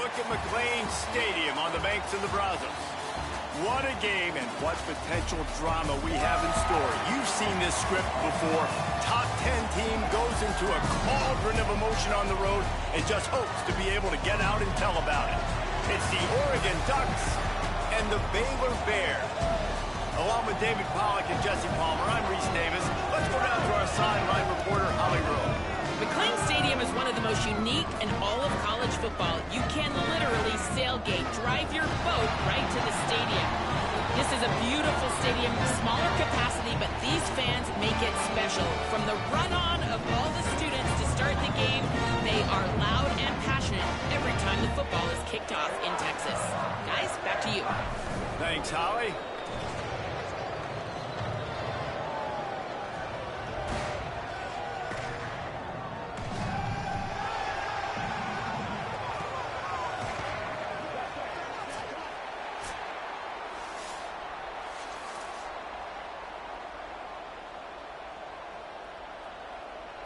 look at McLean Stadium on the banks of the Brazos. What a game and what potential drama we have in store. You've seen this script before. Top 10 team goes into a cauldron of emotion on the road and just hopes to be able to get out and tell about it. It's the Oregon Ducks and the Baylor Bears. Along with David Pollack and Jesse Palmer, I'm Reese Davis. Let's go down to our sideline reporter, Holly Rowe. McLean Stadium is one of the most unique in all of college football. You can literally sailgate, drive your boat right to the stadium. This is a beautiful stadium, smaller capacity, but these fans make it special. From the run-on of all the students to start the game, they are loud and passionate every time the football is kicked off in Texas. Guys, back to you. Thanks, Holly.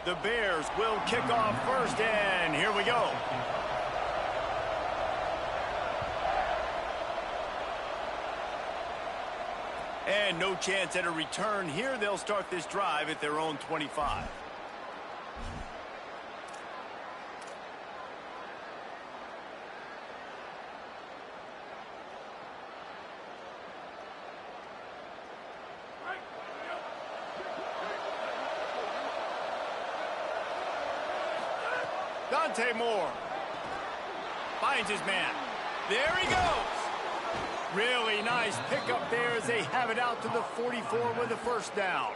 The Bears will kick off first, and here we go. And no chance at a return here. They'll start this drive at their own 25. Dante Moore finds his man. There he goes. Really nice pickup there as they have it out to the 44 with a first down.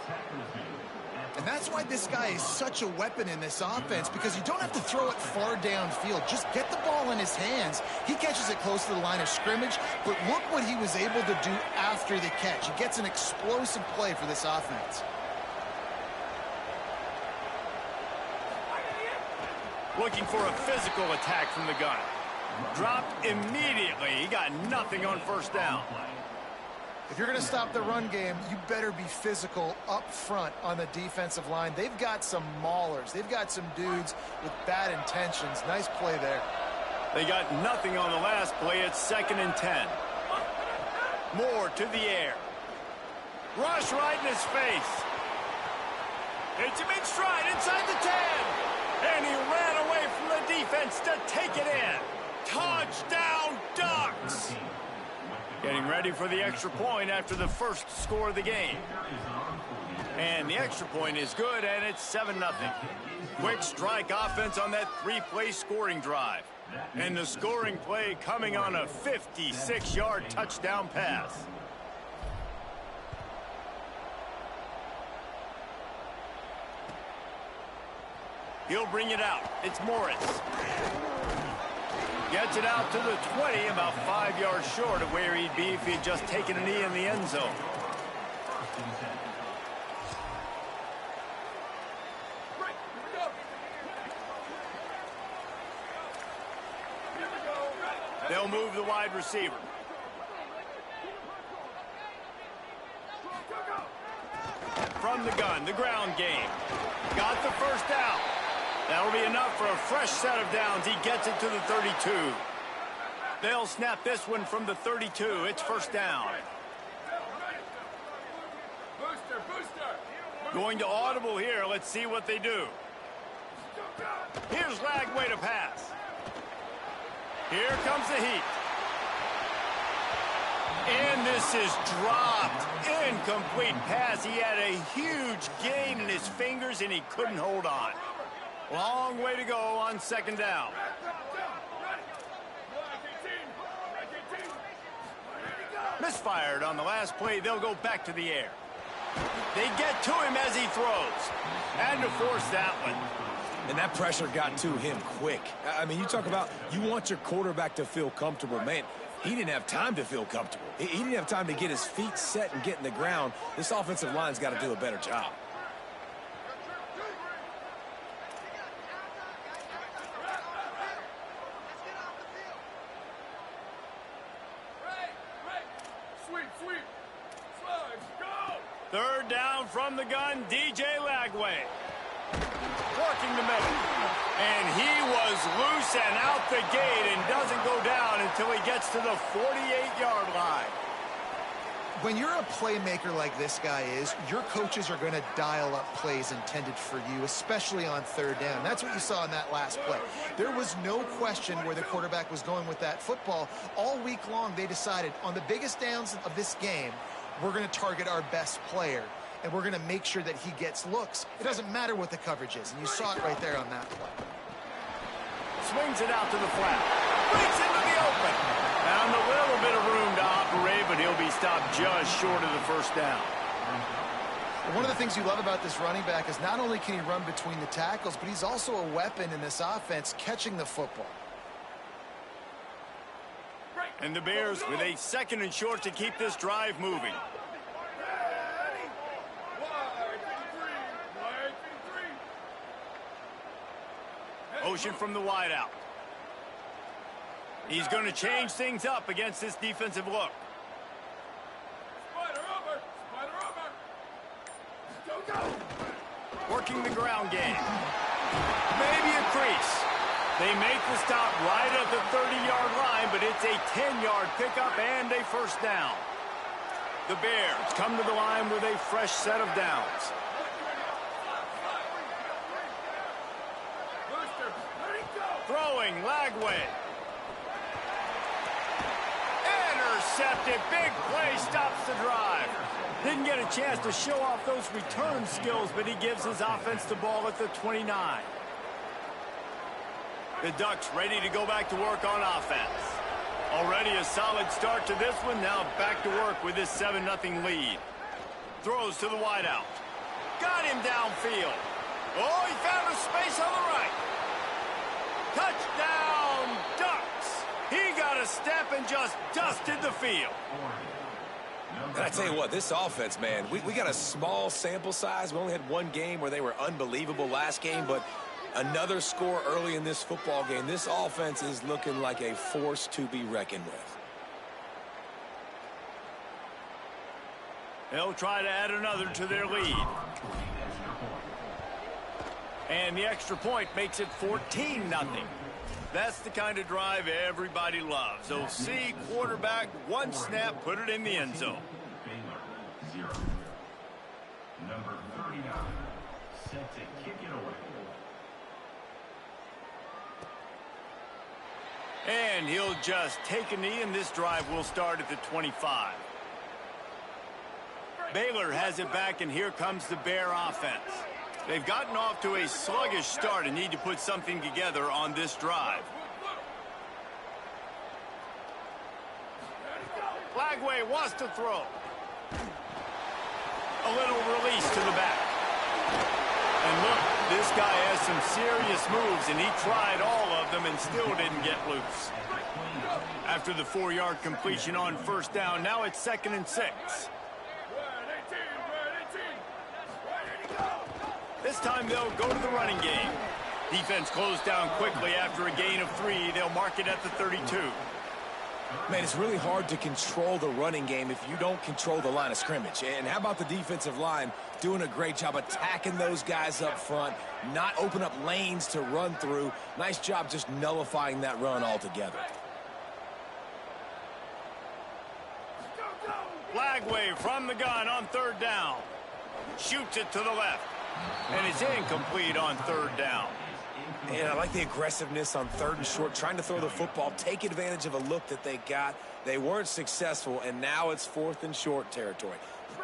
And that's why this guy is such a weapon in this offense, because you don't have to throw it far downfield. Just get the ball in his hands. He catches it close to the line of scrimmage, but look what he was able to do after the catch. He gets an explosive play for this offense. Looking for a physical attack from the gun. Dropped immediately. He got nothing on first down. If you're going to stop the run game, you better be physical up front on the defensive line. They've got some maulers. They've got some dudes with bad intentions. Nice play there. They got nothing on the last play. It's 2nd and 10. Moore to the air. Rush right in his face. It's a big stride inside the 10. And he ran away from the defense to take it in. Touchdown, Ducks! Getting ready for the extra point after the first score of the game. And the extra point is good, and it's 7-0. Quick strike offense on that 3-play scoring drive. And the scoring play coming on a 56-yard touchdown pass. He'll bring it out. It's Morris. Gets it out to the 20, about 5 yards short of where he'd be if he'd just taken a knee in the end zone. They'll move the wide receiver. From the gun, the ground game. Got the first down. That'll be enough for a fresh set of downs. He gets it to the 32. They'll snap this one from the 32. It's first down. Going to audible here. Let's see what they do. Here's Lagway to pass. Here comes the heat. And this is dropped. Incomplete pass. He had a huge gain in his fingers, and he couldn't hold on. Long way to go on 2nd down. Misfired on the last play. They'll go back to the air. They get to him as he throws. And to force that one. And that pressure got to him quick. I mean, you talk about you want your quarterback to feel comfortable. Man, he didn't have time to feel comfortable. He didn't have time to get his feet set and get in the ground. This offensive line's got to do a better job. Third down from the gun, DJ Lagway. Working the middle. And he was loose and out the gate and doesn't go down until he gets to the 48-yard line. When you're a playmaker like this guy is, your coaches are going to dial up plays intended for you, especially on third down. That's what you saw in that last play. There was no question where the quarterback was going with that football. All week long, they decided on the biggest downs of this game, we're going to target our best player, and we're going to make sure that he gets looks. It doesn't matter what the coverage is, and you saw it right there on that play. Swings it out to the flat. Breaks into the open. Found a little bit of room to operate, but he'll be stopped just short of the first down. One of the things you love about this running back is not only can he run between the tackles, but he's also a weapon in this offense catching the football. And the Bears with a 2nd and short to keep this drive moving. Motion from the wideout. He's going to change things up against this defensive look. Working the ground game. Maybe a crease. They make the stop right at the 30-yard line, but it's a 10-yard pickup and a first down. The Bears come to the line with a fresh set of downs. Throwing, Lagway. Intercepted. Big play stops the drive. Didn't get a chance to show off those return skills, but he gives his offense the ball at the 29. The Ducks ready to go back to work on offense. Already a solid start to this one. Now back to work with this 7-0 lead. Throws to the wideout. Got him downfield. Oh, he found a space on the right. Touchdown, Ducks. He got a step and just dusted the field. And I tell you what, this offense, man, we got a small sample size. We only had one game where they were unbelievable last game, but another score early in this football game. This offense is looking like a force to be reckoned with. They'll try to add another to their lead. And the extra point makes it 14-0. That's the kind of drive everybody loves. So see, quarterback, one snap, put it in the end zone. Baylor, 0. Number 39, set to kick it away. And he'll just take a knee, and this drive will start at the 25. Baylor has it back, and here comes the Bear offense. They've gotten off to a sluggish start and need to put something together on this drive. Lagway wants to throw. A little release to the back. And look, this guy has some serious moves, and he tried all of them and still didn't get loose. After the 4-yard completion on first down, now it's 2nd and 6. This time they'll go to the running game. Defense closed down quickly after a gain of 3. They'll mark it at the 32. Man, it's really hard to control the running game if you don't control the line of scrimmage. And how about the defensive line doing a great job attacking those guys up front, not open up lanes to run through. Nice job just nullifying that run altogether. Lagway from the gun on third down. Shoots it to the left. And it's incomplete on third down. And I like the aggressiveness on 3rd and short, trying to throw the football, take advantage of a look that they got. They weren't successful, and now it's 4th and short territory.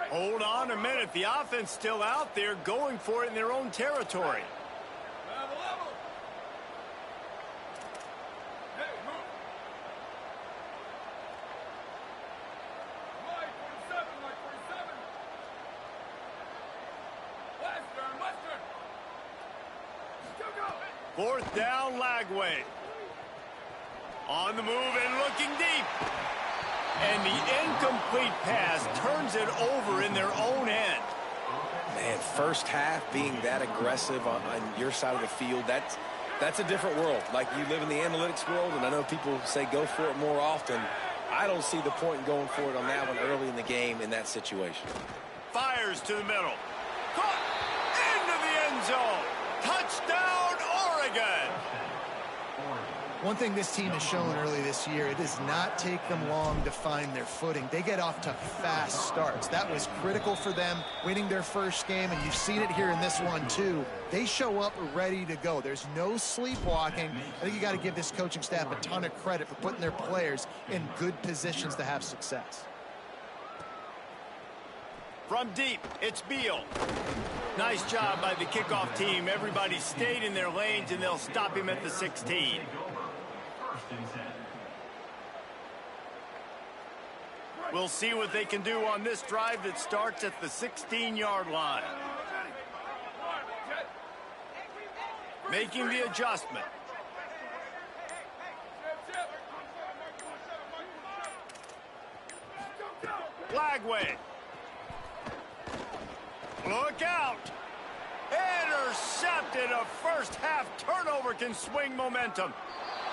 Hold on a minute. The offense still out there going for it in their own territory. Fourth down, Lagway. On the move and looking deep. And the incomplete pass turns it over in their own end. Man, first half being that aggressive on your side of the field, that's a different world. Like, you live in the analytics world, and I know people say go for it more often. I don't see the point in going for it on that one early in the game in that situation. Fires to the middle. Caught into the end zone. Touchdown, Oregon. One thing this team has shown early this year, it does not take them long to find their footing. They get off to fast starts. That was critical for them winning their first game, and you've seen it here in this one too. They show up ready to go. There's no sleepwalking. I think you got to give this coaching staff a ton of credit for putting their players in good positions to have success. From deep, it's Beal. Nice job by the kickoff team. Everybody stayed in their lanes, and they'll stop him at the 16. We'll see what they can do on this drive that starts at the 16-yard line. Making the adjustment. Flagway. Look out. Intercepted. A first half turnover can swing momentum.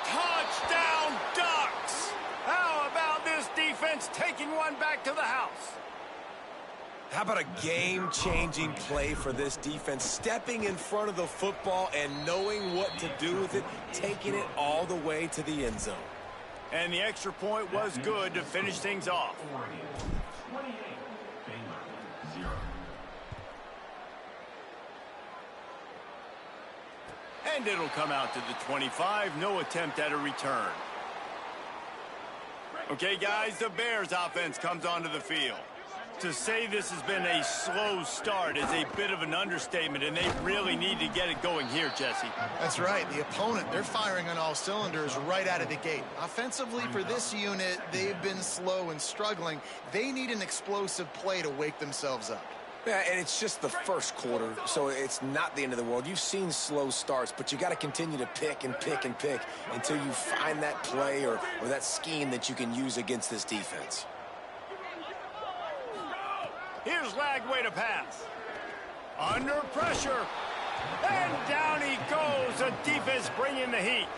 Touchdown Ducks. How about this defense taking one back to the house? How about a game-changing play for this defense? Stepping in front of the football and knowing what to do with it, taking it all the way to the end zone. And the extra point was good to finish things off. 28, Baylor, 0. And it'll come out to the 25. No attempt at a return. Okay, guys, the Bears offense comes onto the field. To say this has been a slow start is a bit of an understatement, and they really need to get it going here, Jesse. That's right. The opponent, they're firing on all cylinders right out of the gate. Offensively, for this unit, they've been slow and struggling. They need an explosive play to wake themselves up. Yeah, and it's just the first quarter, so it's not the end of the world. You've seen slow starts, but you got to continue to pick and pick and pick until you find that play or that scheme that you can use against this defense. Here's Lagway to pass. Under pressure. And down he goes. The defense bringing the heat.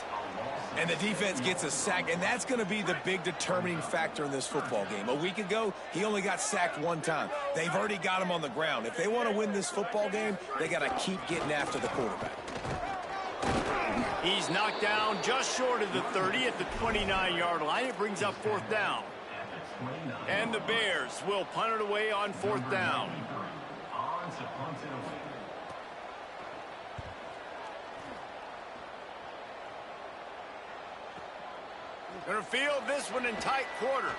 And the defense gets a sack, and that's going to be the big determining factor in this football game. A week ago, he only got sacked one time. They've already got him on the ground. If they want to win this football game, they got to keep getting after the quarterback. He's knocked down just short of the 30 at the 29-yard line. It brings up fourth down. And the Bears will punt it away on fourth down. Gonna field this one in tight quarters.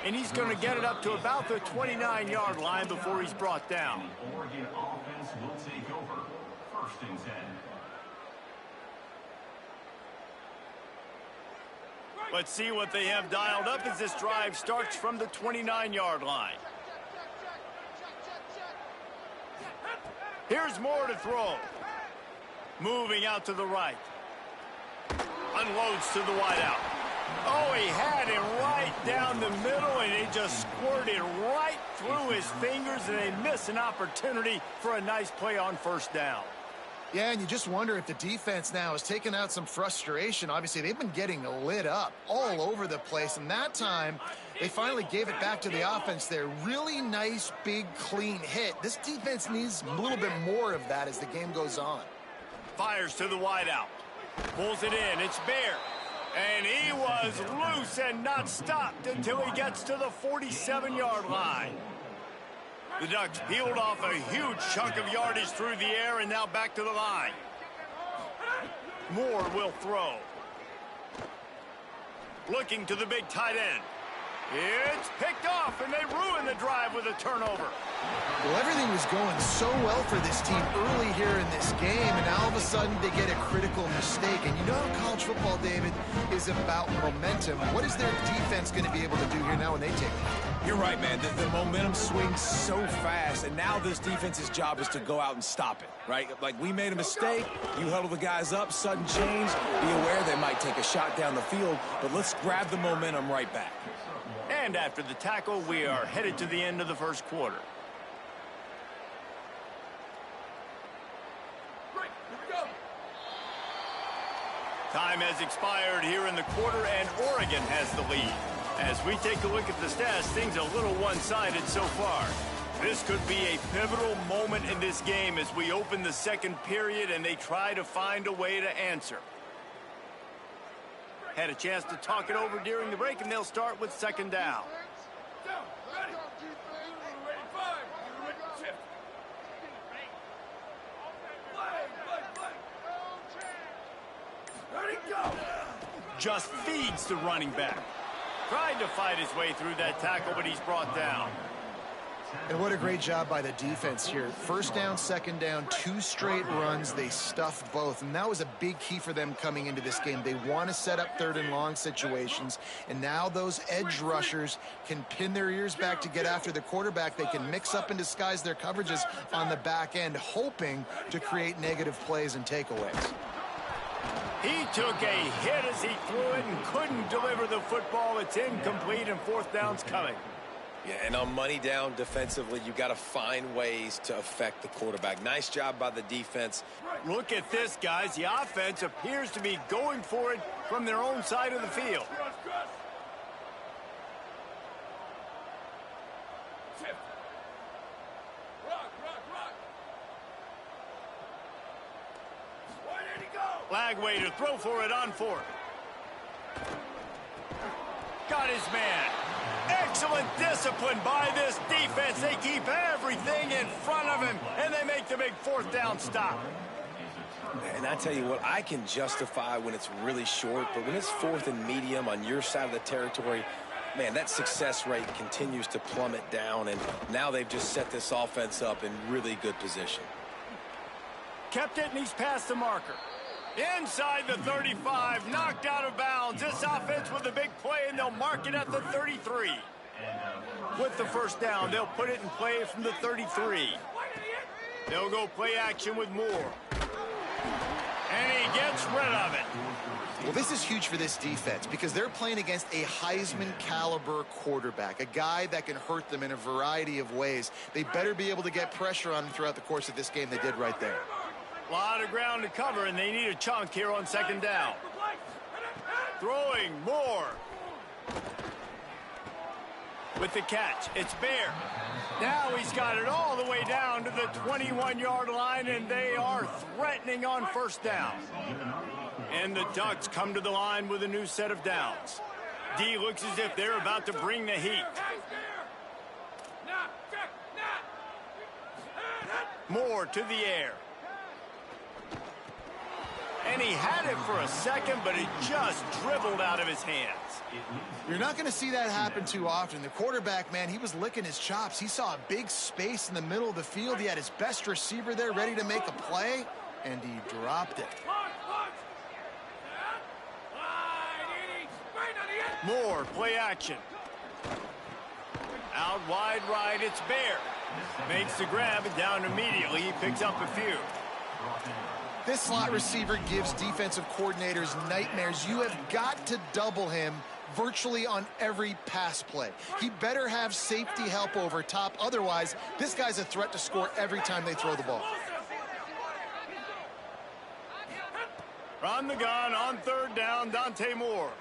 And he's gonna get it up to about the 29-yard line before he's brought down. The Oregon offense will take over. 1st and 10. Let's see what they have dialed up as this drive starts from the 29-yard line. Here's Moore to throw. Moving out to the right. Unloads to the wideout. Oh, he had him right down the middle, and it just squirted right through his fingers, and they miss an opportunity for a nice play on first down. Yeah, and you just wonder if the defense now has taken out some frustration. Obviously, they've been getting lit up all over the place, and that time they finally gave it back to the offense there. Really nice, big, clean hit. This defense needs a little bit more of that as the game goes on. Fires to the wideout. Pulls it in. It's Bear. And he was loose and not stopped until he gets to the 47-yard line. The Ducks peeled off a huge chunk of yardage through the air and now back to the line. Moore will throw. Looking to the big tight end. It's picked off, and they ruin the drive with a turnover. Well, everything was going so well for this team early here in this game, and now all of a sudden they get a critical mistake. And you know how college football, David, is about momentum. What is their defense going to be able to do here now when they take it? You're right, man. The momentum swings so fast, and now this defense's job is to go out and stop it, right? Like, we made a mistake. You huddle the guys up, sudden change. Be aware they might take a shot down the field, but let's grab the momentum right back. And after the tackle, we are headed to the end of the first quarter. Time has expired here in the quarter, and Oregon has the lead. As we take a look at the stats, things a little one-sided so far. This could be a pivotal moment in this game as we open the second period and they try to find a way to answer. Had a chance to talk it over during the break, and they'll start with second down. Just feeds the running back. Tried to fight his way through that tackle, but he's brought down. And what a great job by the defense here. First down, second down, 2 straight runs. They stuffed both, and that was a big key for them coming into this game. They want to set up third and long situations, and now those edge rushers can pin their ears back to get after the quarterback. They can mix up and disguise their coverages on the back end, hoping to create negative plays and takeaways. He took a hit as he threw it and couldn't deliver the football. It's incomplete, and fourth down's coming. Yeah, and on money down defensively, you got to find ways to affect the quarterback. Nice job by the defense. Look at this, guys. The offense appears to be going for it from their own side of the field. Flag way to throw for it on 4th. Got his man. Excellent discipline by this defense. They keep everything in front of him, and they make the big fourth down stop. And I tell you what, I can justify when it's really short, but when it's 4th and medium on your side of the territory, man, that success rate continues to plummet down, and now they've just set this offense up in really good position. Kept it, and he's past the marker. Inside the 35, knocked out of bounds. This offense with a big play, and they'll mark it at the 33. With the first down, they'll put it in play from the 33. They'll go play action with Moore. And he gets rid of it. Well, this is huge for this defense because they're playing against a Heisman-caliber quarterback, a guy that can hurt them in a variety of ways. They better be able to get pressure on him throughout the course of this game. They did right there. A lot of ground to cover, and they need a chunk here on second down. Throwing Moore. With the catch, it's Bear. Now he's got it all the way down to the 21-yard line, and they are threatening on first down. And the Ducks come to the line with a new set of downs. D looks as if they're about to bring the heat. Moore to the air. And he had it for a second, but it just dribbled out of his hands. You're not going to see that happen too often. The quarterback, man, he was licking his chops. He saw a big space in the middle of the field. He had his best receiver there ready to make a play, and he dropped it. Moore, play action. Out wide right, it's Bear. Makes the grab, and down immediately. He picks up a few. This slot receiver gives defensive coordinators nightmares. You have got to double him virtually on every pass play. He better have safety help over top. Otherwise, this guy's a threat to score every time they throw the ball. From the gun on third down, Dante Moore.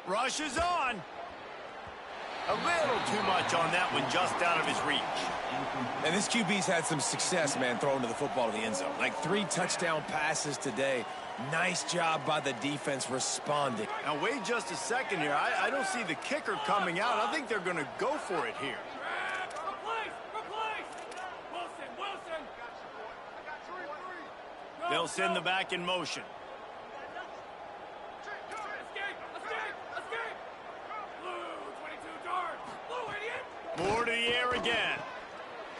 Rushes on. A little too much on that one, just out of his reach. And this QB's had some success, man, throwing to the football to the end zone. Like 3 touchdown passes today. Nice job by the defense responding. Now, wait just a second here. I don't see the kicker coming out. I think they're going to go for it here. They'll send the back in motion. Moore to the air again.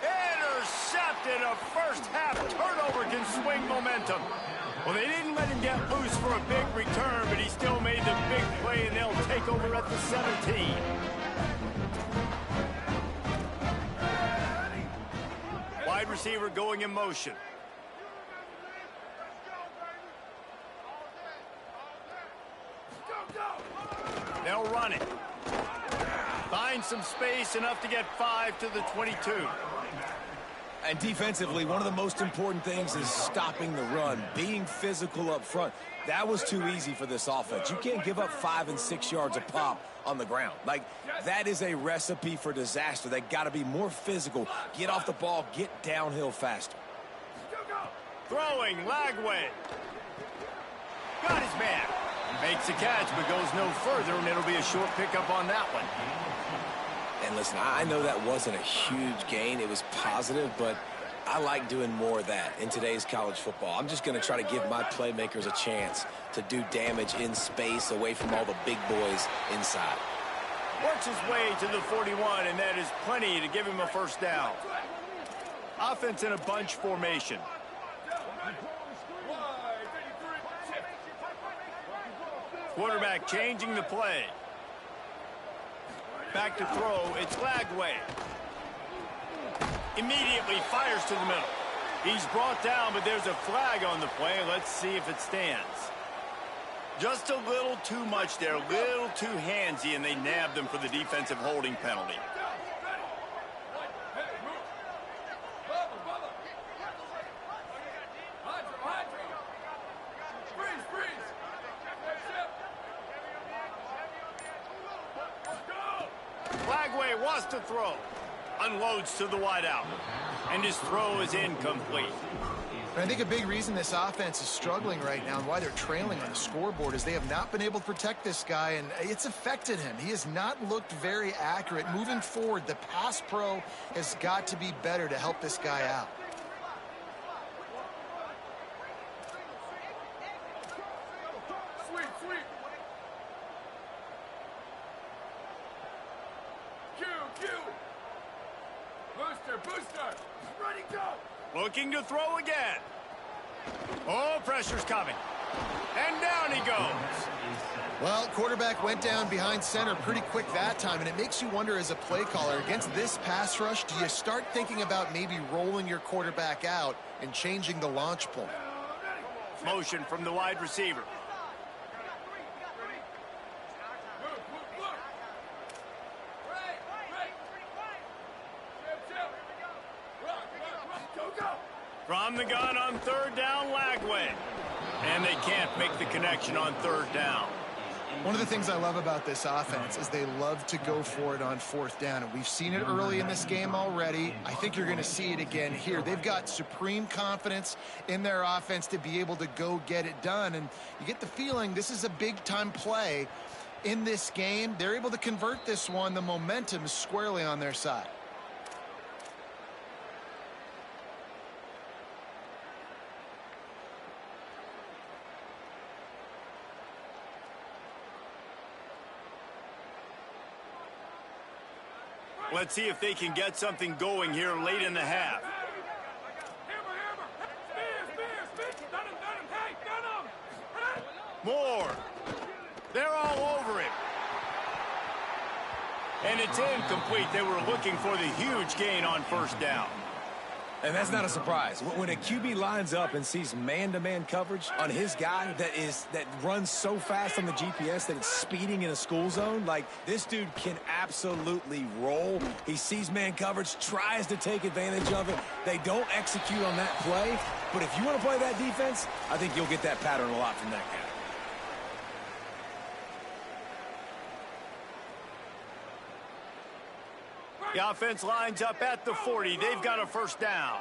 Intercepted. A first-half turnover can swing momentum. Well, they didn't let him get loose for a big return, but he still made the big play, and they'll take over at the 17. Wide receiver going in motion. They'll run it. Find some space, enough to get 5 to the 22. And defensively, one of the most important things is stopping the run, being physical up front. That was too easy for this offense. You can't give up 5 and 6 yards a pop on the ground. Like, that is a recipe for disaster. They got to be more physical, get off the ball, get downhill faster. Throwing, Lagway. Got his man. Makes the catch, but goes no further, and it'll be a short pickup on that one. And listen, I know that wasn't a huge gain. It was positive, but I like doing more of that in today's college football. I'm just going to try to give my playmakers a chance to do damage in space away from all the big boys inside. Works his way to the 41, and that is plenty to give him a first down. Offense in a bunch formation. Quarterback changing the play. Back to throw, it's Lagway. Immediately fires to the middle. He's brought down, but there's a flag on the play. Let's see if it stands. Just a little too much there, a little too handsy, and they nabbed him for the defensive holding penalty. Lagway wants to throw. Unloads to the wideout. And his throw is incomplete. I think a big reason this offense is struggling right now and why they're trailing on the scoreboard is they have not been able to protect this guy, and it's affected him. He has not looked very accurate. Moving forward, the pass pro has got to be better to help this guy out. Booster, ready, go! Looking to throw again. Oh, pressure's coming. And down he goes. Well, quarterback went down behind center pretty quick that time, and it makes you wonder as a play caller, against this pass rush, do you start thinking about maybe rolling your quarterback out and changing the launch point? Motion from the wide receiver. From the gun on third down, Lagway. And they can't make the connection on third down. One of the things I love about this offense is they love to go for it on fourth down. And we've seen it early in this game already. I think you're going to see it again here. They've got supreme confidence in their offense to be able to go get it done. And you get the feeling this is a big-time play in this game. They're able to convert this one. The momentum is squarely on their side. Let's see if they can get something going here late in the half. More. They're all over him. And it's incomplete. They were looking for the huge gain on first down. And that's not a surprise. When a QB lines up and sees man-to-man coverage on his guy that runs so fast on the GPS that it's speeding in a school zone, like, this dude can absolutely roll. He sees man coverage, tries to take advantage of it. They don't execute on that play. But if you want to play that defense, I think you'll get that pattern a lot from that guy. The offense lines up at the 40. They've got a first down.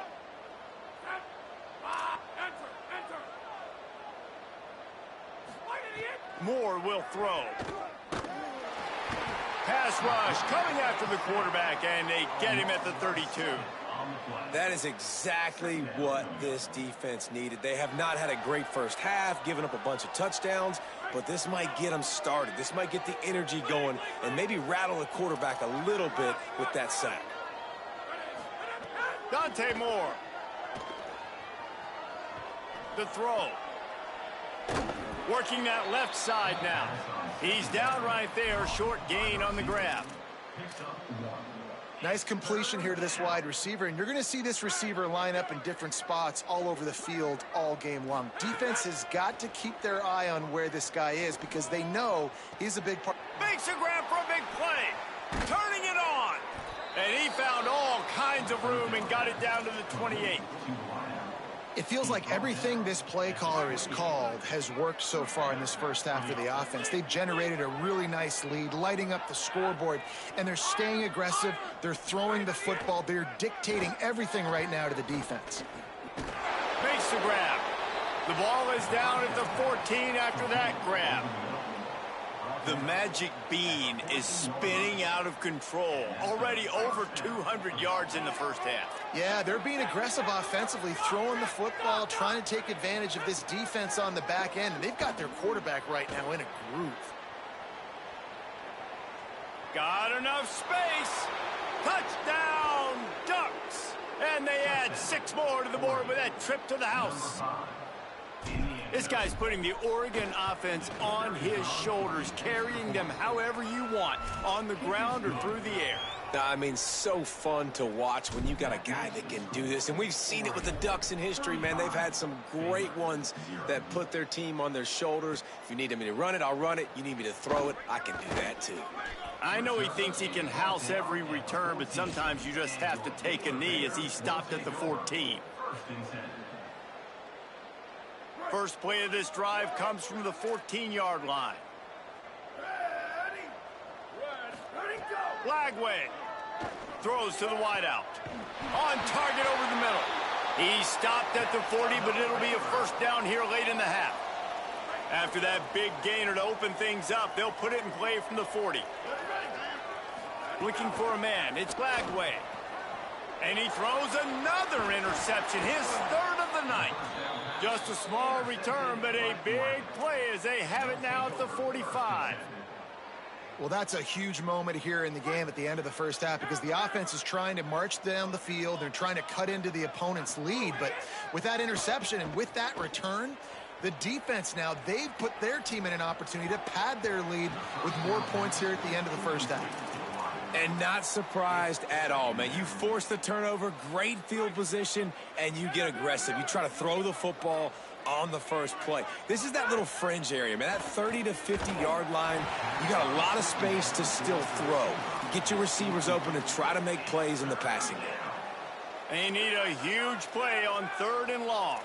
Moore will throw. Pass rush coming after the quarterback, and they get him at the 32. That is exactly what this defense needed. They have not had a great first half, given up a bunch of touchdowns, but this might get them started. This might get the energy going and maybe rattle the quarterback a little bit with that sack. Dante Moore. The throw. Working that left side now. He's down right there, short gain on the grab. Nice completion here to this wide receiver, and you're going to see this receiver line up in different spots all over the field all game long. Defense has got to keep their eye on where this guy is because they know he's a big part. Makes a grab for a big play. Turning it on. And he found all kinds of room and got it down to the 28. It feels like everything this play caller has called has worked so far in this first half of the offense. They've generated a really nice lead, lighting up the scoreboard, and they're staying aggressive. They're throwing the football. They're dictating everything right now to the defense. Makes the grab. The ball is down at the 14 after that grab. The magic bean is spinning out of control. Already over 200 yards in the first half. Yeah, they're being aggressive offensively, throwing the football, trying to take advantage of this defense on the back end. And they've got their quarterback right now in a groove. Got enough space. Touchdown, Ducks. And they add 6 more to the board with that trip to the house. This guy's putting the Oregon offense on his shoulders, carrying them however you want, on the ground or through the air. I mean, so fun to watch when you got a guy that can do this. And we've seen it with the Ducks in history, man. They've had some great ones that put their team on their shoulders. If you need me to run it, I'll run it. You need me to throw it, I can do that too. I know he thinks he can house every return, but sometimes you just have to take a knee as he stopped at the 14. First play of this drive comes from the 14-yard line. Lagway throws to the wideout. On target over the middle. He stopped at the 40, but it'll be a first down here late in the half. After that big gainer to open things up, they'll put it in play from the 40. Looking for a man, it's Lagway. And he throws another interception, his 3rd of the night. Just a small return, but a big play as they have it now at the 45. Well, that's a huge moment here in the game at the end of the first half because the offense is trying to march down the field. They're trying to cut into the opponent's lead. But with that interception and with that return, the defense now, they've put their team in an opportunity to pad their lead with more points here at the end of the first half. And not surprised at all, man. You force the turnover, great field position, and you get aggressive. You try to throw the football on the first play. This is that little fringe area, man. That 30 to 50-yard line, you got a lot of space to still throw. Get your receivers open and try to make plays in the passing game. They need a huge play on 3rd and long.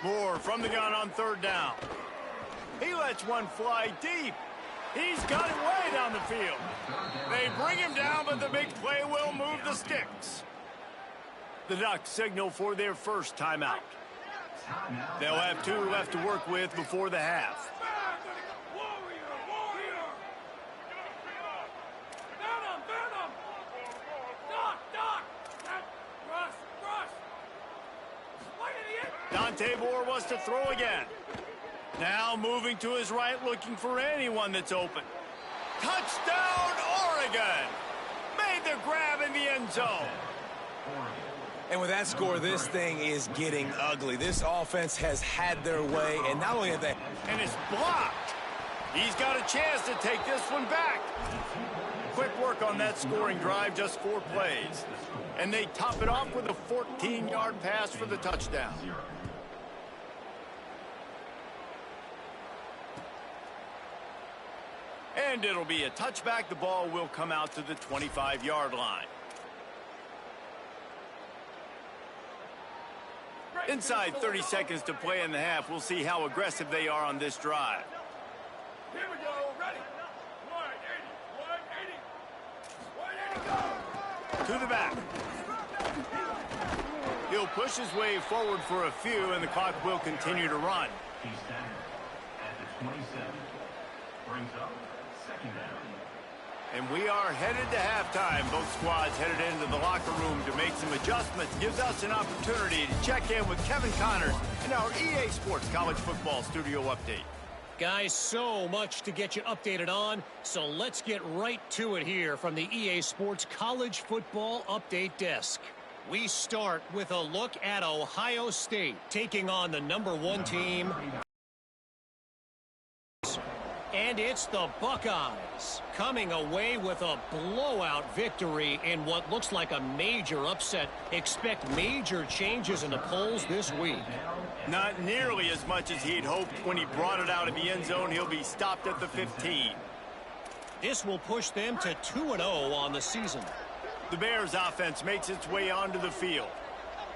Moore from the gun on 3rd down. He lets one fly deep. He's got it way down the field. They bring him down, but the big play will move the sticks. The Ducks signal for their first timeout. They'll have 2 left to work with before the half. Tabor was to throw again. Now moving to his right, looking for anyone that's open. Touchdown, Oregon! Made the grab in the end zone. And with that score, this thing is getting ugly. This offense has had their way, and not only have they... And it's blocked. He's got a chance to take this one back. Quick work on that scoring drive, just 4 plays. And they top it off with a 14-yard pass for the touchdown. And it'll be a touchback. The ball will come out to the 25-yard line. Inside 30 seconds to play in the half. We'll see how aggressive they are on this drive. Here we go. Ready. 180. 180. Go. To the back. He'll push his way forward for a few, and the clock will continue to run. He's standing at the 27. Brings up 2nd down. And we are headed to halftime. Both squads headed into the locker room to make some adjustments. Gives us an opportunity to check in with Kevin Connors in our EA Sports College Football Studio Update. Guys, so much to get you updated on, so let's get right to it here from the EA Sports College Football Update Desk. We start with a look at Ohio State taking on the #1 team. And And it's the Buckeyes coming away with a blowout victory in what looks like a major upset. Expect major changes in the polls this week. Not nearly as much as he'd hoped when he brought it out of the end zone. He'll be stopped at the 15. This will push them to 2-0 on the season. The Bears offense makes its way onto the field.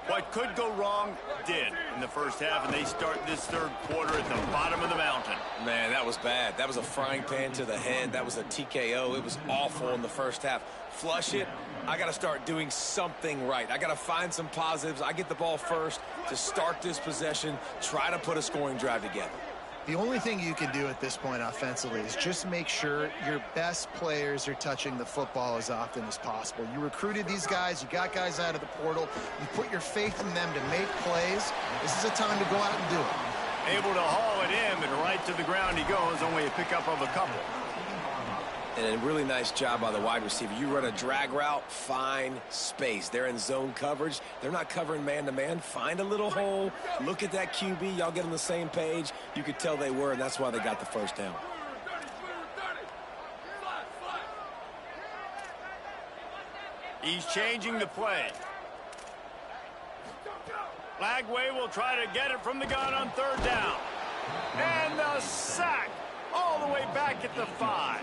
What could go wrong did in the first half, and they start this third quarter at the bottom of the mountain. Man, that was bad. That was a frying pan to the head. That was a TKO. It was awful in the first half. Flush it. I got to start doing something right. I got to find some positives. I get the ball first to start this possession, try to put a scoring drive together. The only thing you can do at this point offensively is just make sure your best players are touching the football as often as possible. You recruited these guys. You got guys out of the portal. You put your faith in them to make plays. This is a time to go out and do it. Able to haul it in, and right to the ground he goes. Only a pickup of a couple. And a really nice job by the wide receiver. You run a drag route, find space. They're in zone coverage. They're not covering man-to-man. Find a little hole. Look at that QB. Y'all get on the same page. You could tell they were, and that's why they got the first down. He's changing the play. Lagway will try to get it from the gun on third down. And the sack all the way back at the 5.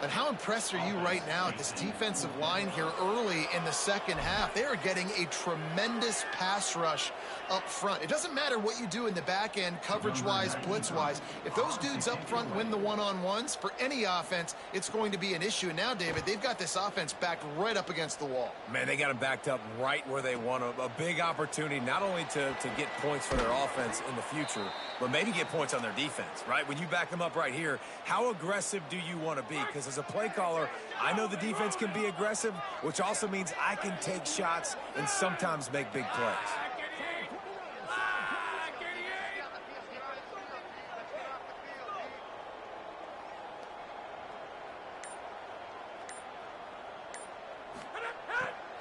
But how impressed are you right now at this defensive line here early in the second half? They are getting a tremendous pass rush up front. It doesn't matter what you do in the back end, coverage-wise, blitz-wise. If those dudes up front win the one-on-ones, for any offense, it's going to be an issue. And now, David, they've got this offense backed right up against the wall. Man, they got them backed up right where they want a big opportunity, not only to get points for their offense in the future, but maybe get points on their defense, right? When you back them up right here, how aggressive do you want to be? Because as a play caller, I know the defense can be aggressive, which also means I can take shots and sometimes make big plays.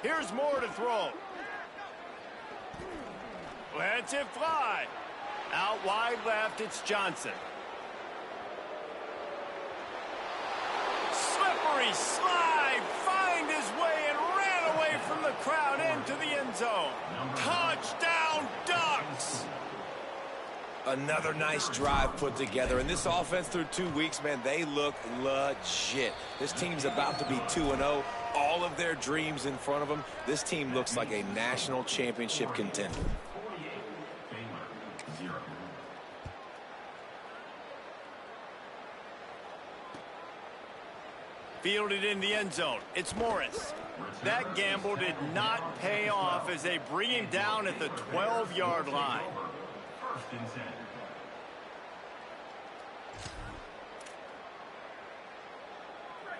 Here's more to throw. Lets it fly. Out wide left, it's Johnson. Slippery slide, find his way and ran away from the crowd into the end zone. Touchdown, Ducks! Another nice drive put together. And this offense through 2 weeks, man, they look legit. This team's about to be 2-0. All of their dreams in front of them. This team looks like a national championship contender. Fielded in the end zone. It's Morris. That gamble did not pay off as they bring him down at the 12-yard line.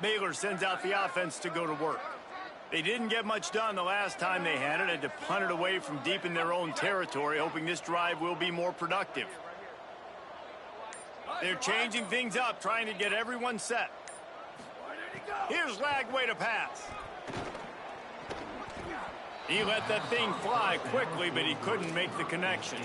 Baylor sends out the offense to go to work. They didn't get much done the last time they had it. Had to punt it away from deep in their own territory, hoping this drive will be more productive. They're changing things up, trying to get everyone set. Here's Lagway to pass. He let that thing fly quickly, but he couldn't make the connection.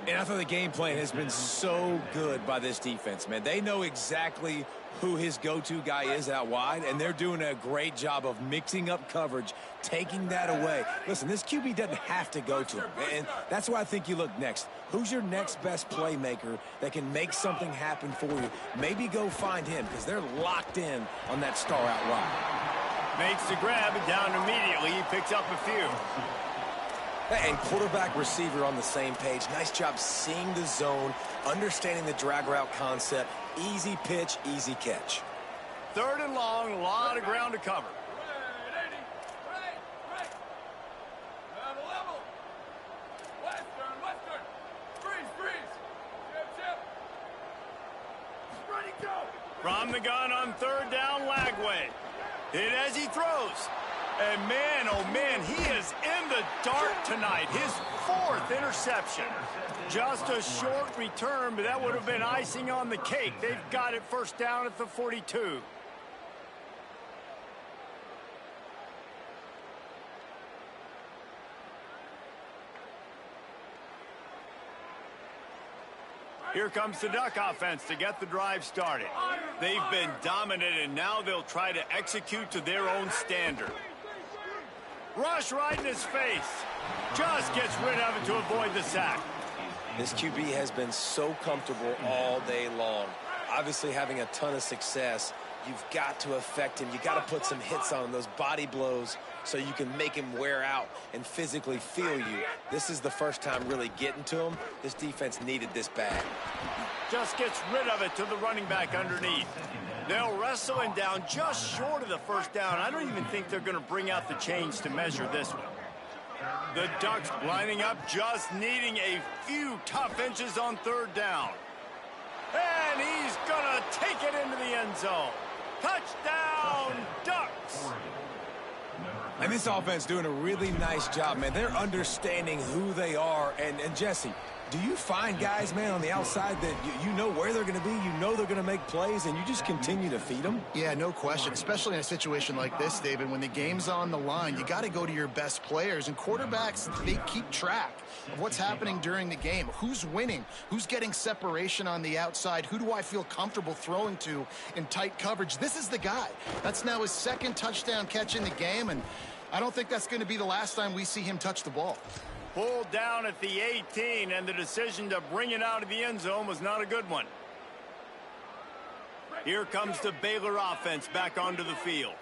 And I thought the game plan has been so good by this defense, man. They know exactly who his go-to guy is out wide, and they're doing a great job of mixing up coverage, taking that away. Listen, this QB doesn't have to go to him, and that's why I think you look next. Who's your next best playmaker that can make something happen for you? Maybe go find him, because they're locked in on that star out wide. Makes the grab and down immediately. He picks up a few. And quarterback receiver on the same page. Nice job seeing the zone, understanding the drag route concept. Easy pitch, easy catch. Third and long, a lot of ground to cover. From the gun on third down, Lagway. Hit as he throws. And man, oh man, he is in the dark tonight. His 4th interception. Just a short return, but that would have been icing on the cake. They've got it first down at the 42. Here comes the Duck offense to get the drive started. They've been dominant, and now they'll try to execute to their own standard. Rush right in his face. Just gets rid of it to avoid the sack. This QB has been so comfortable all day long. Obviously having a ton of success. You've got to affect him. You got to put some hits on him, those body blows, so you can make him wear out and physically feel you. This is the first time really getting to him. This defense needed this bad. Just gets rid of it to the running back underneath. They'll wrestle him down just short of the first down. I don't even think they're going to bring out the chains to measure this one. The Ducks lining up, just needing a few tough inches on third down. And he's going to take it into the end zone. Touchdown, Ducks! And this offense doing a really nice job, man. They're understanding who they are. And Jesse, do you find guys, man, on the outside that you know where they're going to be, you know they're going to make plays, and you just continue to feed them? Yeah, no question, especially in a situation like this, David. When the game's on the line, you got to go to your best players. And quarterbacks, they keep track of what's happening during the game. Who's winning? Who's getting separation on the outside? Who do I feel comfortable throwing to in tight coverage? This is the guy. That's now his second touchdown catch in the game, and I don't think that's going to be the last time we see him touch the ball. Pulled down at the 18, and the decision to bring it out of the end zone was not a good one. Here comes the Baylor offense back onto the field.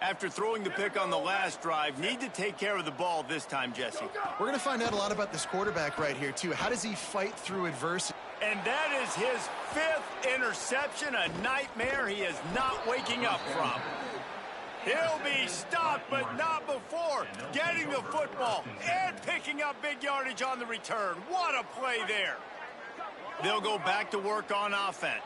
After throwing the pick on the last drive, need to take care of the ball this time, Jesse. We're going to find out a lot about this quarterback right here, too. How does he fight through adversity? And that is his 5th interception, a nightmare he is not waking up from. He'll be stopped, but not before getting the football and picking up big yardage on the return. What a play there. They'll go back to work on offense.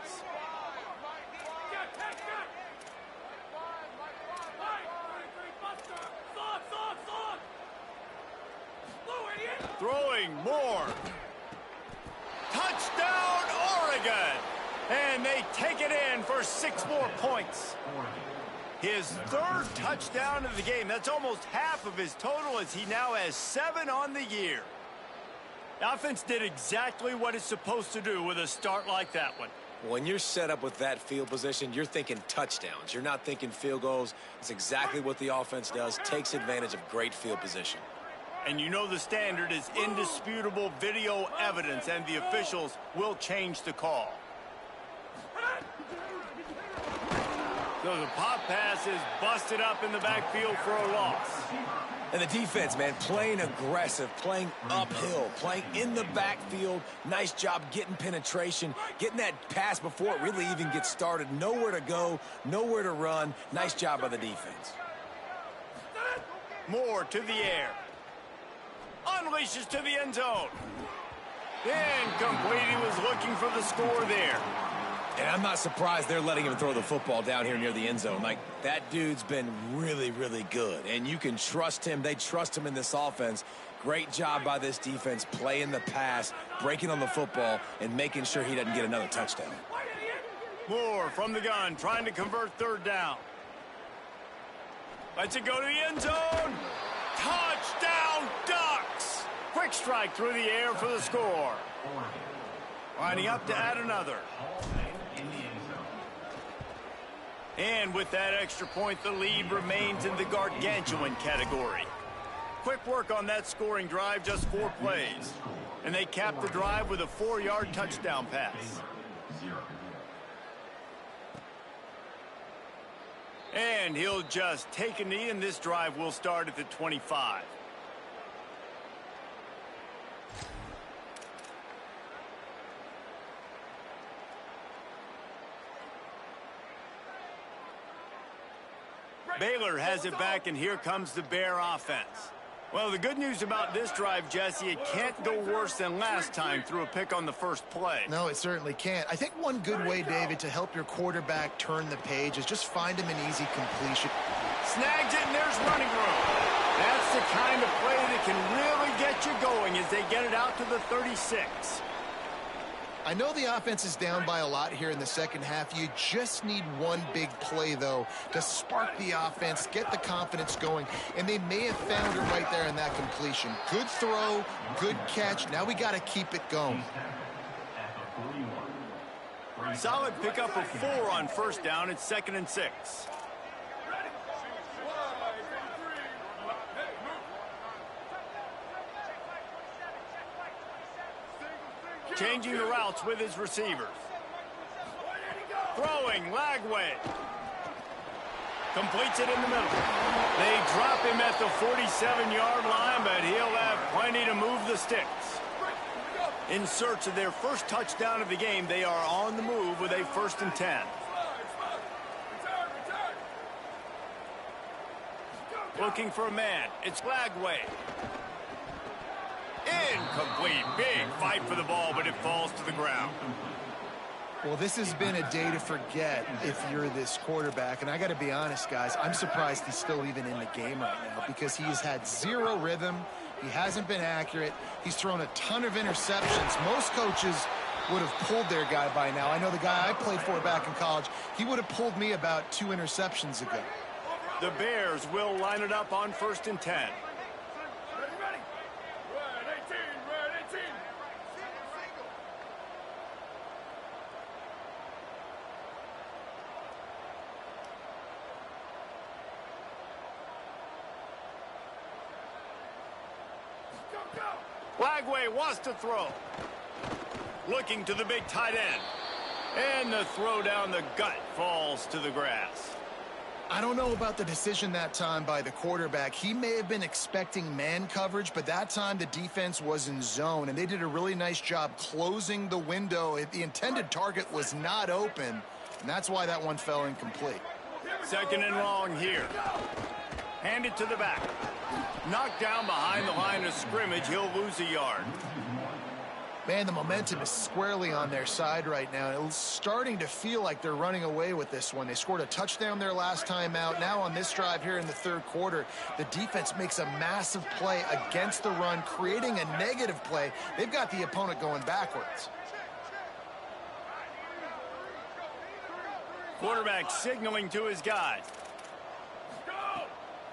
Throwing more. Touchdown, Oregon. And they take it in for 6 more points. His 3rd touchdown of the game. That's almost half of his total, as he now has 7 on the year. The offense did exactly what it's supposed to do with a start like that one. When you're set up with that field position, you're thinking touchdowns. You're not thinking field goals. It's exactly what the offense does. Takes advantage of great field position. And you know the standard is indisputable video evidence, and the officials will change the call. So the pop pass is busted up in the backfield for a loss. And the defense, man, playing aggressive, playing uphill, playing in the backfield. Nice job getting penetration, getting that pass before it really even gets started. Nowhere to go, nowhere to run. Nice job by the defense. Moore to the air. Unleashes to the end zone. Incomplete. He was looking for the score there. And I'm not surprised they're letting him throw the football down here near the end zone. Like, that dude's been really, really good. And you can trust him. They trust him in this offense. Great job by this defense playing the pass, breaking on the football, and making sure he doesn't get another touchdown. Moore from the gun, trying to convert 3rd down. Lets it go to the end zone. Touchdown, Ducks! Quick strike through the air for the score. Lining up to add another. And with that extra point, the lead remains in the gargantuan category. Quick work on that scoring drive, just 4 plays. And they cap the drive with a 4-yard touchdown pass. And he'll just take a knee, and this drive will start at the 25. Baylor has it back, and here comes the Bear offense. Well, the good news about this drive, Jesse, it can't go worse than last time through a pick on the first play. No, it certainly can't. I think one good way, David, to help your quarterback turn the page is just find him an easy completion. Snags it, and there's running room. That's the kind of play that can really get you going as they get it out to the 36. I know the offense is down by a lot here in the second half. You just need one big play, though, to spark the offense, get the confidence going, and they may have found it right there in that completion. Good throw, good catch. Now we got to keep it going. 41. Solid pickup of 4 on first down. It's 2nd and 6. Changing the routes with his receivers. Throwing, Lagway. Completes it in the middle. They drop him at the 47-yard line, but he'll have plenty to move the sticks. In search of their first touchdown of the game, they are on the move with a 1st and 10. Looking for a man. It's Lagway. Incomplete. Big fight for the ball, but it falls to the ground. Well, this has been a day to forget if you're this quarterback. And I got to be honest, guys, I'm surprised he's still even in the game right now because he has had 0 rhythm. He hasn't been accurate. He's thrown a ton of interceptions. Most coaches would have pulled their guy by now. I know the guy I played for back in college, he would have pulled me about 2 interceptions ago. The Bears will line it up on 1st and 10. Lagway wants to throw. Looking to the big tight end. And the throw down the gut falls to the grass. I don't know about the decision that time by the quarterback. He may have been expecting man coverage, but that time the defense was in zone, and they did a really nice job closing the window. The intended target was not open, and that's why that one fell incomplete. 2nd and long here. Hand it to the back. Knocked down behind the line of scrimmage. He'll lose a yard. Man, the momentum is squarely on their side right now. It's starting to feel like they're running away with this one. They scored a touchdown their last time out. Now on this drive here in the 3rd quarter, the defense makes a massive play against the run, creating a negative play. They've got the opponent going backwards. Quarterback signaling to his guys.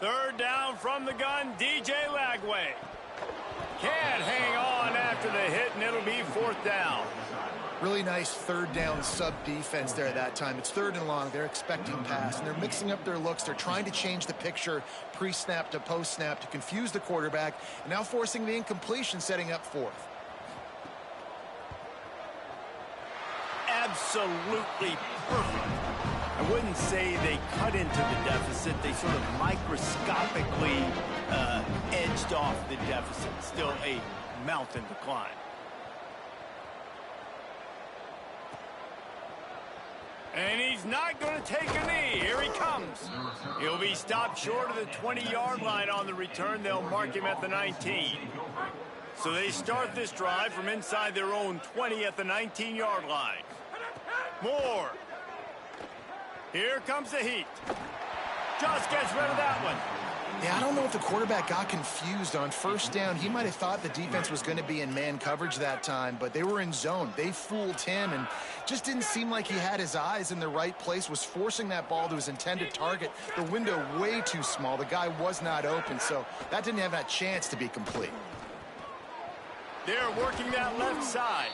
3rd down from the gun, DJ Lagway. Can't hang on after the hit, and it'll be 4th down. Really nice 3rd down sub defense there that time. It's 3rd and long. They're expecting pass, and they're mixing up their looks. They're trying to change the picture pre-snap to post-snap to confuse the quarterback, and now forcing the incompletion, setting up 4th. Absolutely perfect. I wouldn't say they cut into the deficit. They sort of microscopically edged off the deficit. Still a mountain to climb. And he's not going to take a knee. Here he comes. He'll be stopped short of the 20-yard line on the return. They'll mark him at the 19. So they start this drive from inside their own 20 at the 19-yard line. Moore. Here comes the heat. Just gets rid of that one. Yeah, I don't know if the quarterback got confused on 1st down. He might have thought the defense was going to be in man coverage that time, but they were in zone. They fooled him and just didn't seem like he had his eyes in the right place, was forcing that ball to his intended target. The window way too small. The guy was not open, so that didn't have that chance to be complete. They're working that left side.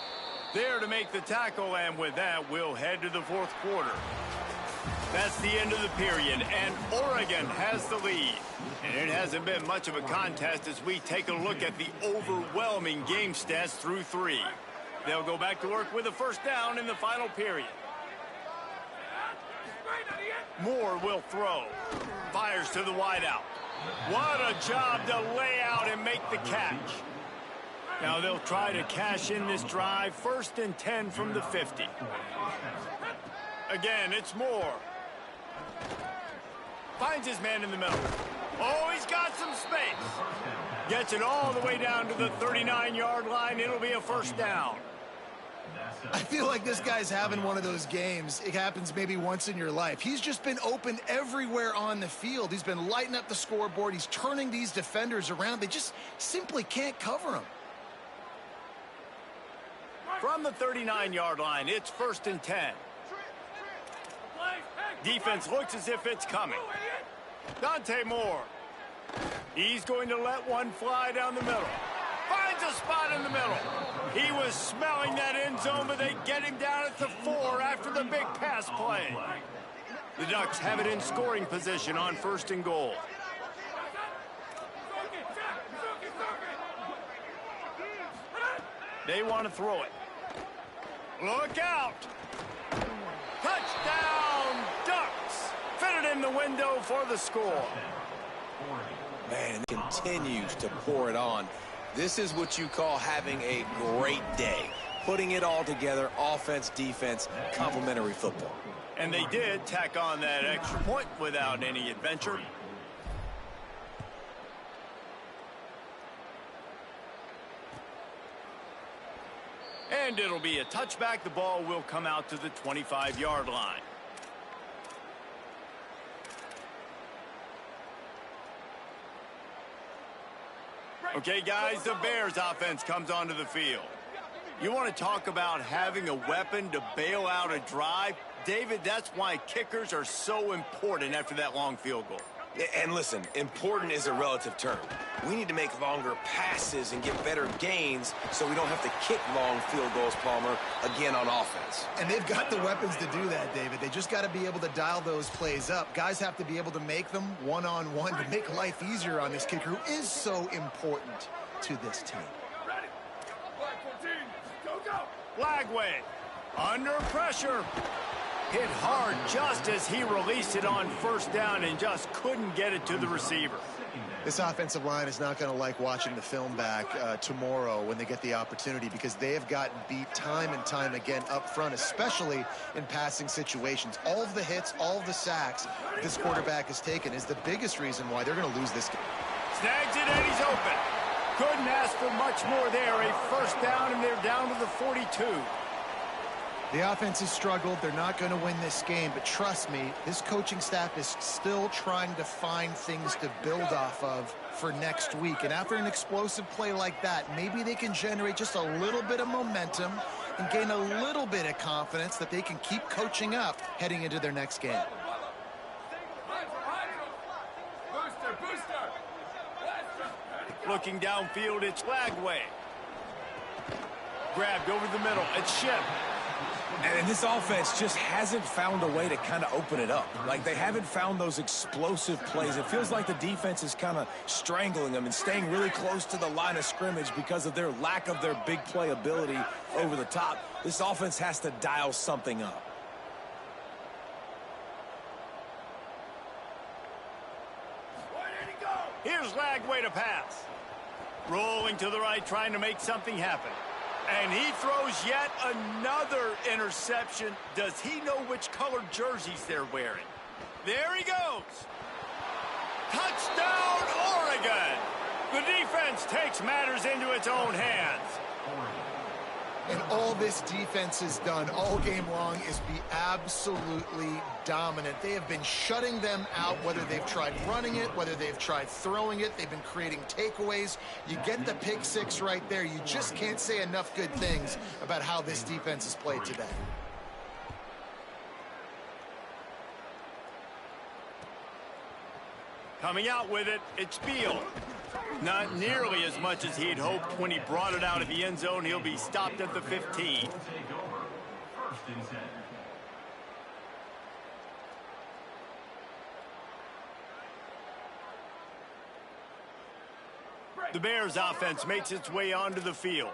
There to make the tackle, and with that, we'll head to the 4th quarter. That's the end of the period, and Oregon has the lead. And it hasn't been much of a contest as we take a look at the overwhelming game stats through 3. They'll go back to work with a 1st down in the final period. Moore will throw. Fires to the wideout. What a job to lay out and make the catch. Now they'll try to cash in this drive. 1st and 10 from the 50. Again, it's Moore. Finds his man in the middle. Oh, he's got some space. Gets it all the way down to the 39-yard line. It'll be a 1st down. I feel like this guy's having one of those games. It happens maybe once in your life. He's just been open everywhere on the field. He's been lighting up the scoreboard. He's turning these defenders around. They just simply can't cover him. From the 39-yard line, it's 1st and 10. Defense looks as if it's coming. Dante Moore. He's going to let one fly down the middle. Finds a spot in the middle. He was smelling that end zone, but they get him down at the 4 after the big pass play. The Ducks have it in scoring position on 1st and goal. They want to throw it. Look out! Touchdown, Ducks! Fitted in the window for the score. Man, it continues to pour it on. This is what you call having a great day. Putting it all together, offense, defense, complementary football. And they did tack on that extra point without any adventure. And it'll be a touchback. The ball will come out to the 25-yard line. Okay, guys, the Bears offense comes onto the field. You want to talk about having a weapon to bail out a drive? David, that's why kickers are so important after that long field goal. And listen, important is a relative term. We need to make longer passes and get better gains so we don't have to kick long field goals, Palmer, again on offense. And they've got the weapons to do that, David. They just got to be able to dial those plays up. Guys have to be able to make them one-on-one to make life easier on this kicker who is so important to this team. Ready. Flag 14. Go, go. Lagway under pressure. Hit hard just as he released it on 1st down and just couldn't get it to the receiver. This offensive line is not going to like watching the film back tomorrow when they get the opportunity, because they have gotten beat time and time again up front, especially in passing situations. All of the hits, all of the sacks this quarterback has taken is the biggest reason why they're going to lose this game. Snags it and he's open. Couldn't ask for much more there. A 1st down and they're down to the 42. The offense has struggled. They're not going to win this game, but trust me, this coaching staff is still trying to find things to build off of for next week. And after an explosive play like that, maybe they can generate just a little bit of momentum and gain a little bit of confidence that they can keep coaching up heading into their next game. Booster, booster. Looking downfield, it's Lagway. Grabbed over the middle. It's Ship. And this offense just hasn't found a way to kind of open it up. Like, they haven't found those explosive plays. It feels like the defense is kind of strangling them and staying really close to the line of scrimmage because of their lack of their big play ability over the top. This offense has to dial something up. Here's Lagway to pass. Rolling to the right, trying to make something happen. And he throws yet another interception. Does he know which colored jerseys they're wearing? There he goes. Touchdown, Oregon. The defense takes matters into its own hands. And all this defense has done all game long is be absolutely dominant. They have been shutting them out, whether they've tried running it, whether they've tried throwing it. They've been creating takeaways. You get the pick six right there. You just can't say enough good things about how this defense has played today. Coming out with it, it's Beal. Not nearly as much as he'd hoped when he brought it out of the end zone. He'll be stopped at the 15. The Bears offense makes its way onto the field.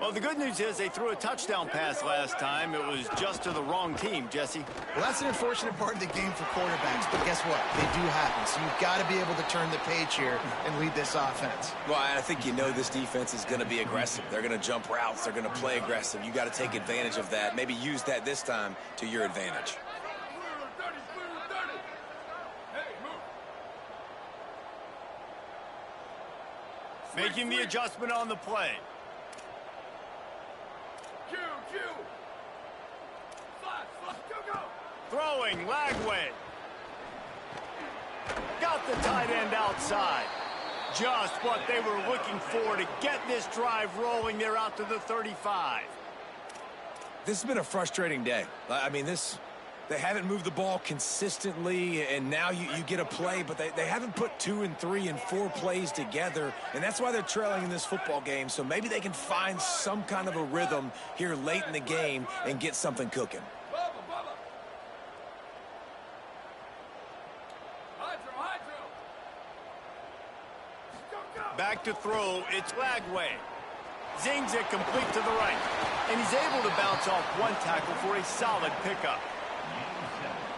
Well, the good news is they threw a touchdown pass last time. It was just to the wrong team, Jesse. Well, that's an unfortunate part of the game for quarterbacks, but guess what? They do happen. So you've got to be able to turn the page here and lead this offense. Well, I think you know this defense is going to be aggressive. They're going to jump routes. They're going to play aggressive. You got to take advantage of that. Maybe use that this time to your advantage. Making the adjustment on the play. Throwing, Lagway. Got the tight end outside. Just what they were looking for to get this drive rolling. They're out to the 35. This has been a frustrating day. I mean, this They haven't moved the ball consistently, and now you get a play, but they haven't put 2 and 3 and 4 plays together, and that's why they're trailing in this football game. So maybe they can find some kind of a rhythm here late in the game and get something cooking. Back to throw, it's Lagway. Zings it complete to the right. And he's able to bounce off one tackle for a solid pickup.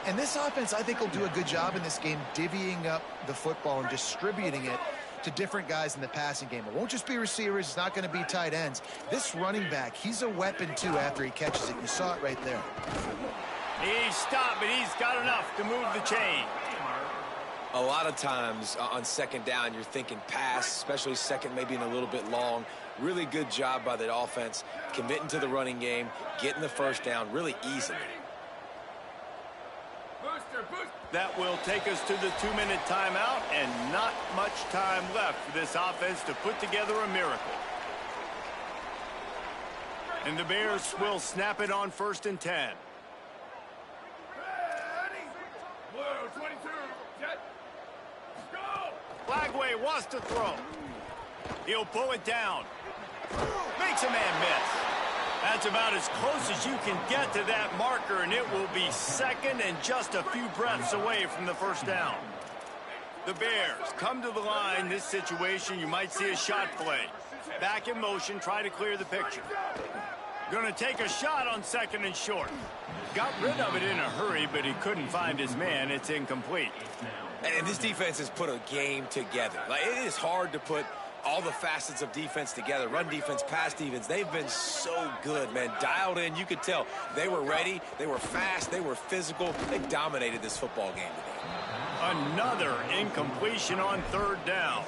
And this offense, I think, will do a good job in this game divvying up the football and distributing it to different guys in the passing game. It won't just be receivers. It's not going to be tight ends. This running back, he's a weapon, too, after he catches it. You saw it right there. He's stopped, but he's got enough to move the chain. A lot of times on second down, you're thinking pass, especially second, maybe in a little bit long. Really good job by the offense, committing to the running game, getting the first down really easily. That will take us to the 2-minute timeout, and not much time left for this offense to put together a miracle. And the Bears will snap it on 1st and 10. Lagway wants to throw. He'll pull it down. Makes a man miss. That's about as close as you can get to that marker, and it will be second and just a few breaths away from the first down. The Bears come to the line. This situation, you might see a shot play. Back in motion, try to clear the picture. Going to take a shot on 2nd and short. Got rid of it in a hurry, but he couldn't find his man. It's incomplete. And this defense has put a game together. Like, it is hard to put all the facets of defense together. Run defense, pass defense. They've been so good, man. Dialed in. You could tell they were ready. They were fast. They were physical. They dominated this football game today. Another incompletion on 3rd down.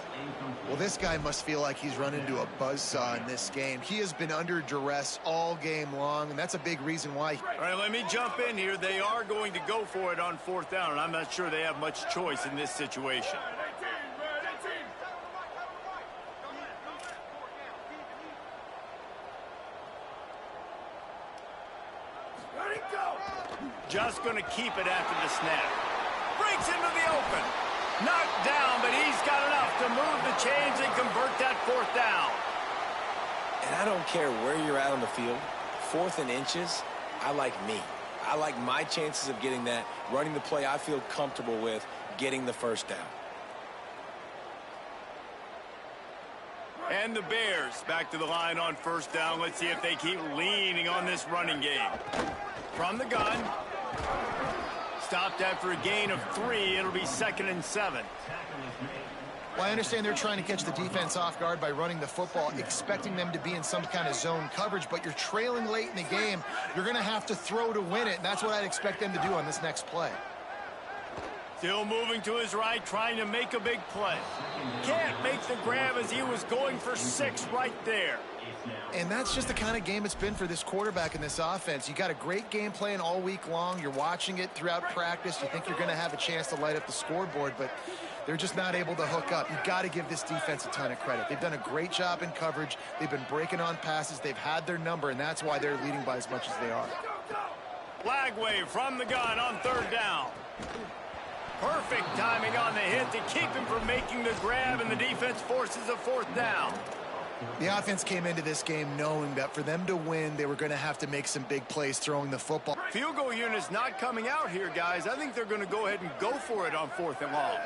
Well, this guy must feel like he's run into a buzzsaw in this game. He has been under duress all game long, and that's a big reason why. All right, let me jump in here. They are going to go for it on 4th down, and I'm not sure they have much choice in this situation. Just going to keep it after the snap. Breaks into the open. Knocked down, but he's got enough to move the chains and convert that 4th down. And I don't care where you're at on the field, 4th and inches, I like me. I like my chances of getting that, running the play I feel comfortable with, getting the first down. And the Bears back to the line on 1st down. Let's see if they keep leaning on this running game. From the gun. Stopped after a gain of 3. It'll be 2nd and 7. Well, I understand they're trying to catch the defense off guard by running the football, expecting them to be in some kind of zone coverage, but you're trailing late in the game. You're going to have to throw to win it, and that's what I'd expect them to do on this next play. Still moving to his right, trying to make a big play. Can't make the grab as he was going for 6 right there. And that's just the kind of game it's been for this quarterback in this offense. You got a great game plan all week long. You're watching it throughout practice. You think you're going to have a chance to light up the scoreboard, but they're just not able to hook up. You've got to give this defense a ton of credit. They've done a great job in coverage. They've been breaking on passes. They've had their number, and that's why they're leading by as much as they are. Lagway from the gun on 3rd down. Perfect timing on the hit to keep him from making the grab, and the defense forces a 4th down. The offense came into this game knowing that for them to win, they were going to have to make some big plays throwing the football. Field goal unit's not coming out here, guys. I think they're going to go ahead and go for it on 4th and long.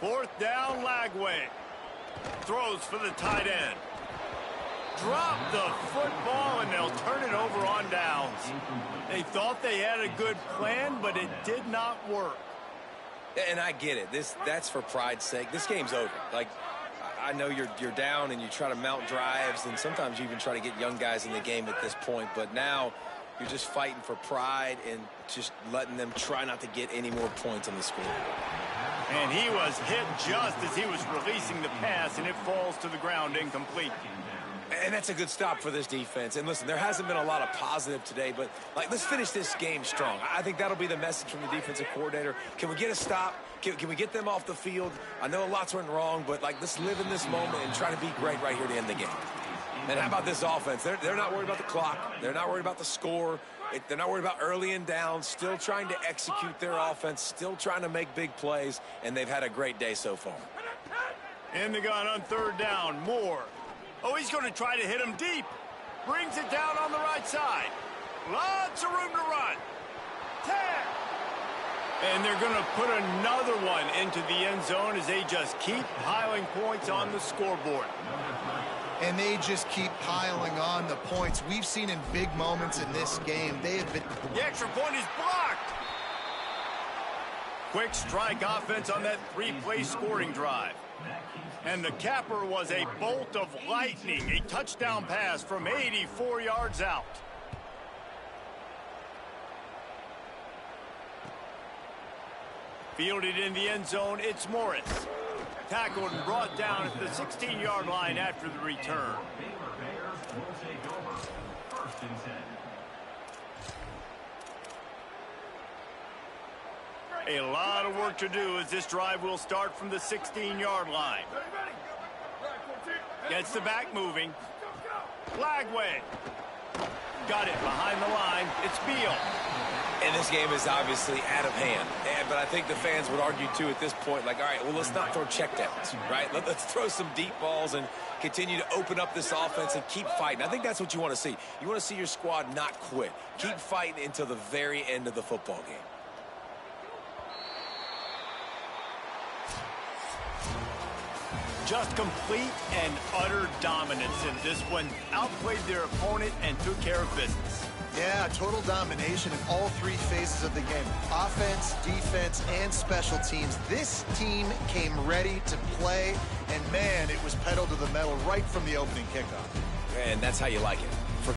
Fourth down, Lagway. Throws for the tight end. Drop the football, and they'll turn it over on downs. They thought they had a good plan, but it did not work. And I get it. That's for pride's sake. This game's over. Like, I know you're down and you try to mount drives, and sometimes you even try to get young guys in the game at this point. But now you're just fighting for pride and just letting them try not to get any more points on the scoreboard. And he was hit just as he was releasing the pass, and it falls to the ground incomplete. And that's a good stop for this defense. And listen, there hasn't been a lot of positive today, but let's finish this game strong. I think that'll be the message from the defensive coordinator. Can we get a stop? Can we get them off the field? I know lots went wrong, but let's live in this moment and try to be great right here to end the game. And how about this offense? They're not worried about the clock. They're not worried about the score. They're not worried about early and down. Still trying to execute their offense. Still trying to make big plays, and they've had a great day so far. In the gun on third down, Moore. Oh, he's going to try to hit him deep. Brings it down on the right side. Lots of room to run. 10. And they're going to put another one into the end zone as they just keep piling points on the scoreboard. And they just keep piling on the points. We've seen in big moments in this game, they have been... The extra point is blocked. Quick strike offense on that three-play scoring drive. And the capper was a bolt of lightning, a touchdown pass from 84 yards out. Fielded in the end zone, it's Morris. Tackled and brought down at the 16-yard line after the return. A lot of work to do as this drive will start from the 16-yard line. Gets the back moving. Flag way. Got it behind the line. It's Beal. And this game is obviously out of hand. But I think the fans would argue, too, at this point, all right, well, let's not throw checkdowns, right? Let's throw some deep balls and continue to open up this offense and keep fighting. I think that's what you want to see. You want to see your squad not quit. Keep fighting until the very end of the football game. Just complete and utter dominance in this one. Outplayed their opponent and took care of business. Yeah, total domination in all three phases of the game. Offense, defense, and special teams. This team came ready to play, and man, it was pedal to the metal right from the opening kickoff. And that's how you like it.